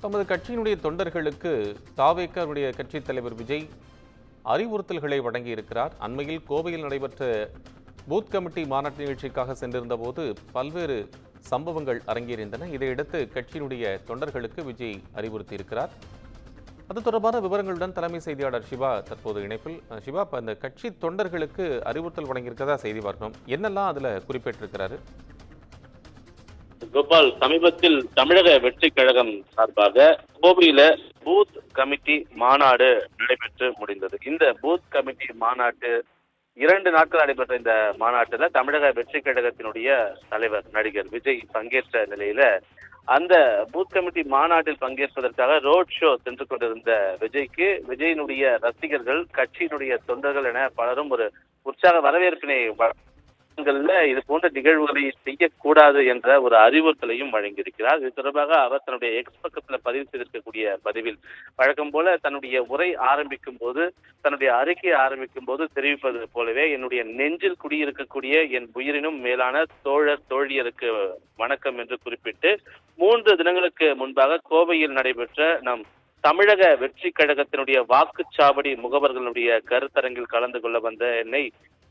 தமது கட்சியினுடைய தொண்டர்களுக்கு தாவேக்காவுடைய கட்சித் தலைவர் விஜய் அறிவுறுத்தல்களை வழங்கியிருக்கிறார். அண்மையில் கோவையில் நடைபெற்ற பூத் கமிட்டி மாநாட்டு நிகழ்ச்சிக்காக சென்றிருந்த போது பல்வேறு சம்பவங்கள் அரங்கேறியிருந்தன. இதையடுத்து கட்சியினுடைய தொண்டர்களுக்கு விஜய் அறிவுறுத்தியிருக்கிறார். அது தொடர்பான விவரங்களுடன் தலைமை செய்தியாளர் சிவா தற்போது இணைப்பில். சிவா, இப்போ அந்த கட்சி தொண்டர்களுக்கு அறிவுறுத்தல் வழங்கியிருக்கிறதா செய்தி பார்க்கணும். என்னெல்லாம் அதில் குறிப்பிட்டிருக்கிறாரு? கோபால், சமீபத்தில் தமிழக வெற்றி கழகம் சார்பாக கோவையில பூத் கமிட்டி மாநாடு நடைபெற்று முடிந்தது. இந்த பூத் கமிட்டி மாநாட்டு 2 நாட்கள் நடைபெற்ற இந்த மாநாட்டில் தமிழக வெற்றி கழகத்தினுடைய தலைவர் நடிகர் விஜய் பங்கேற்ற நிலையில அந்த பூத் கமிட்டி மாநாட்டில் பங்கேற்பதற்காக ரோட் ஷோ சென்று கொண்டிருந்த விஜய்க்கு விஜயினுடைய ரசிகர்கள், கட்சியினுடைய தொண்டர்கள் என பலரும் ஒரு உற்சாக வரவேற்பினை இது போன்ற நிகழ்வுகளை செய்யக்கூடாது என்ற ஒரு அறிவுறுத்தலையும் வழங்கியிருக்கிறார். இது தொடர்பாக அவர் தன்னுடைய எக்ஸ் பக்கத்தில் பதிவு செய்திருக்கக்கூடிய பதிவில் வழக்கம் போல தன்னுடைய உரை ஆரம்பிக்கும் போது, தன்னுடைய அறிக்கையை ஆரம்பிக்கும் போது தெரிவிப்பது போலவே என்னுடைய நெஞ்சில் குடியிருக்கக்கூடிய என் உயிரினும் மேலான தோழர் தோழியருக்கு வணக்கம் என்று குறிப்பிட்டு 3 தினங்களுக்கு முன்பாக கோவையில் நடைபெற்ற நம் தமிழக வெற்றி கழகத்தினுடைய வாக்குச்சாவடி முகவர்களுடைய கருத்தரங்கில் கலந்து கொள்ள வந்த என்னை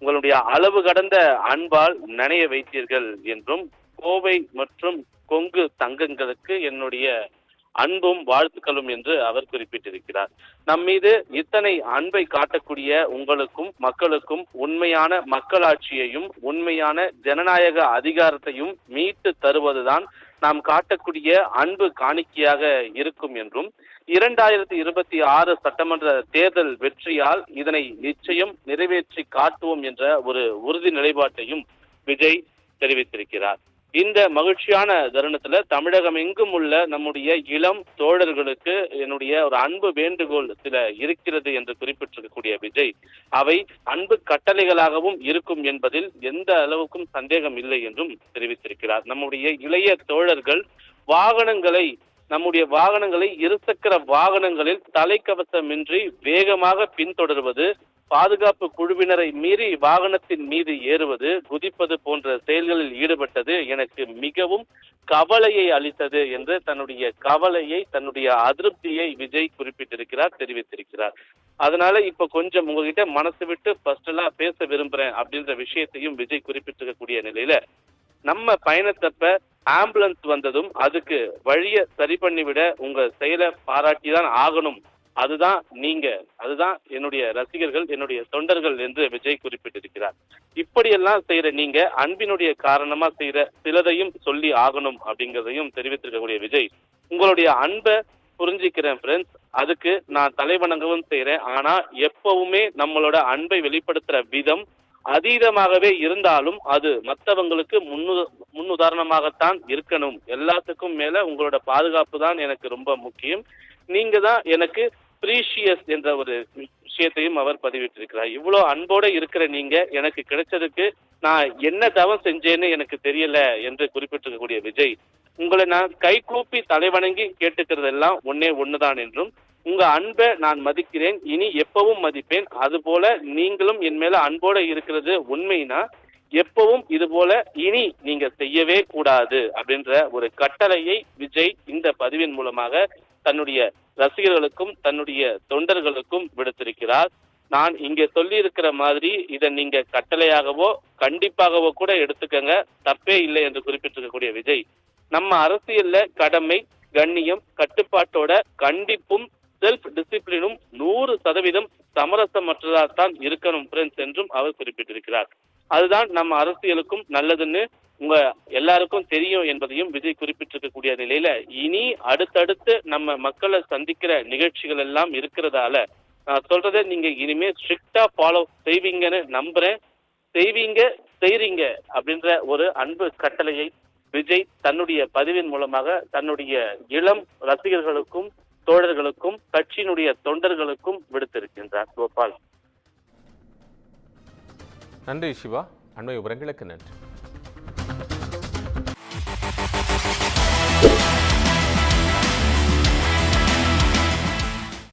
உங்களுடைய அளவு கடந்த அன்பால் நனைய வைத்தீர்கள் என்றும், கோவை மற்றும் கொங்கு தங்கங்களுக்கு என்னுடைய அன்பும் வாழ்த்துக்களும் என்று அவர் குறிப்பிட்டிருக்கிறார். நம் மீது இத்தனை அன்பை காட்டக்கூடிய உங்களுக்கும் மக்களுக்கும் உண்மையான மக்களாட்சியையும் உண்மையான ஜனநாயக அதிகாரத்தையும் மீட்டு தருவதுதான் நாம் காட்டக்கூடிய அன்பு காணிக்கையாக இருக்கும் என்றும், 2026 சட்டமன்ற தேர்தல் வெற்றியால் இதனை நிச்சயம் நிறைவேற்றி காட்டுவோம் என்ற ஒரு உறுதி நிலைப்பாட்டையும் விஜய் தெரிவித்திருக்கிறார். இந்த மகிழ்ச்சியான தருணத்துல தமிழகம் எங்கும் உள்ள நம்முடைய இளம் தோழர்களுக்கு என்னுடைய ஒரு அன்பு வேண்டுகோள் சில இருக்கிறது என்று குறிப்பிட்டிருக்கக்கூடிய விஜய், அவை அன்பு கட்டளைகளாகவும் இருக்கும் என்பதில் எந்த அளவுக்கும் சந்தேகம் இல்லை என்றும் தெரிவித்திருக்கிறார். நம்முடைய இளைய தோழர்கள் நம்முடைய வாகனங்களை இருசக்கர வாகனங்களில் தலைக்கவசமின்றி வேகமாக பின்தொடர்வது, பாதுகாப்பு குழுவினரை மீறி வாகனத்தின் மீது ஏறுவது, குதிப்பது போன்ற செயல்களில் ஈடுபட்டது எனக்கு மிகவும் கவலையை அளித்தது என்று தன்னுடைய அதிருப்தியை விஜய் குறிப்பிட்டிருக்கிறார், தெரிவித்திருக்கிறார். அதனால இப்ப கொஞ்சம் உங்ககிட்ட மனசு விட்டு ஃபர்ஸ்டெல்லாம் பேச விரும்புறேன் அப்படின்ற விஷயத்தையும் விஜய் குறிப்பிட்டிருக்கக்கூடிய நிலையில, நம்ம பயணத்தப்ப ஆம்புலன்ஸ் வந்ததும் அதுக்கு வழியை சரி பண்ணிவிட உங்க செயலை பாராட்டிதான் ஆகணும். அதுதான் என்னுடைய ரசிகர்கள், என்னுடைய தொண்டர்கள் என்று விஜய் குறிப்பிட்டிருக்கிறார். இப்படியெல்லாம் செய்யற நீங்க அன்பினுடைய காரணமா செய்யற சிலதையும் சொல்லி ஆகணும் அப்படிங்கிறதையும் தெரிவித்திருக்கக்கூடிய விஜய், உங்களுடைய அன்பை புரிஞ்சுக்கிறேன் ஃப்ரெண்ட்ஸ், அதுக்கு நான் தலைவணங்கவும் செய்யறேன். ஆனா எப்பவுமே நம்மளோட அன்பை வெளிப்படுத்துற விதம் அதீதமாகவே இருந்தாலும் அது மற்றவங்களுக்கு முன்னுதாரணமாகத்தான் இருக்கணும். எல்லாத்துக்கும் மேல உங்களோட பாதுகாப்பு தான் எனக்கு ரொம்ப முக்கியம். நீங்க தான் எனக்கு ப்ரீஷியஸ் என்ற ஒரு விஷயத்தையும் அவர் பதிவிட்டிருக்கிறார். இவ்வளோ அன்போட இருக்கிற நீங்க எனக்கு கிடைச்சதுக்கு நான் என்ன தவம் செஞ்சேன்னு எனக்கு தெரியல என்று குறிப்பிட்டிருக்கக்கூடிய விஜய், உங்களை நான் கை கூப்பி தலைவணங்கி கேட்டுக்கிறதெல்லாம் ஒண்ணுதான் என்றும், உங்க அன்பை நான் மதிக்கிறேன், இனி எப்பவும் மதிப்பேன். அது போல நீங்களும் என் மேல அன்போட இருக்கிறது உண்மைனா எப்பவும் இது போல இனி நீங்க செய்யவே கூடாது அப்படின்ற ஒரு கட்டளையை விஜய் இந்த பதிவின் மூலமாக தன்னுடைய ரசிகர்களுக்கும் தன்னுடைய தொண்டர்களுக்கும் விடுத்திருக்கிறார். நான் இங்க சொல்லி இருக்கிற மாதிரி இதை நீங்க கட்டளையாகவோ கண்டிப்பாகவோ கூட எடுத்துக்கங்க, தப்பே இல்லை என்று குறிப்பிட்டிருக்கக்கூடிய விஜய், நம்ம அரசியல்ல கடமை, கண்ணியம், கட்டுப்பாட்டோட கண்டிப்பும் செல்ஃப் டிசிப்ளினும் 100% சமரசமற்றதாகத்தான் இருக்கணும் ஃப்ரெண்ட்ஸ் என்றும் அவர் குறிப்பிட்டிருக்கிறார். அதுதான் நம்ம அரசியலுக்கும் நல்லதுன்னு உங்க எல்லாருக்கும் தெரியும் என்பதையும் விஜய் குறிப்பிட்டிருக்கக்கூடிய நிலையில, இனி அடுத்தடுத்து நம்ம மக்களை சந்திக்கிற நிகழ்ச்சிகள் எல்லாம் இருக்கிறதால நான் சொல்றதை நீங்க இனிமே ஸ்ட்ரிக்டா ஃபாலோ செய்வீங்கன்னு நம்புறேன். செய்றீங்க அப்படின்ற ஒரு அன்பு கட்டளையை விஜய் தன்னுடைய பதிவின் மூலமாக தன்னுடைய இளம் ரசிகர்களுக்கும் தோழர்களுக்கும் கட்சியினுடைய தொண்டர்களுக்கும் விடுத்திருக்கின்றார். கோபால், நன்றி சிவா, அண்மை விவரங்களுக்கு நன்றி.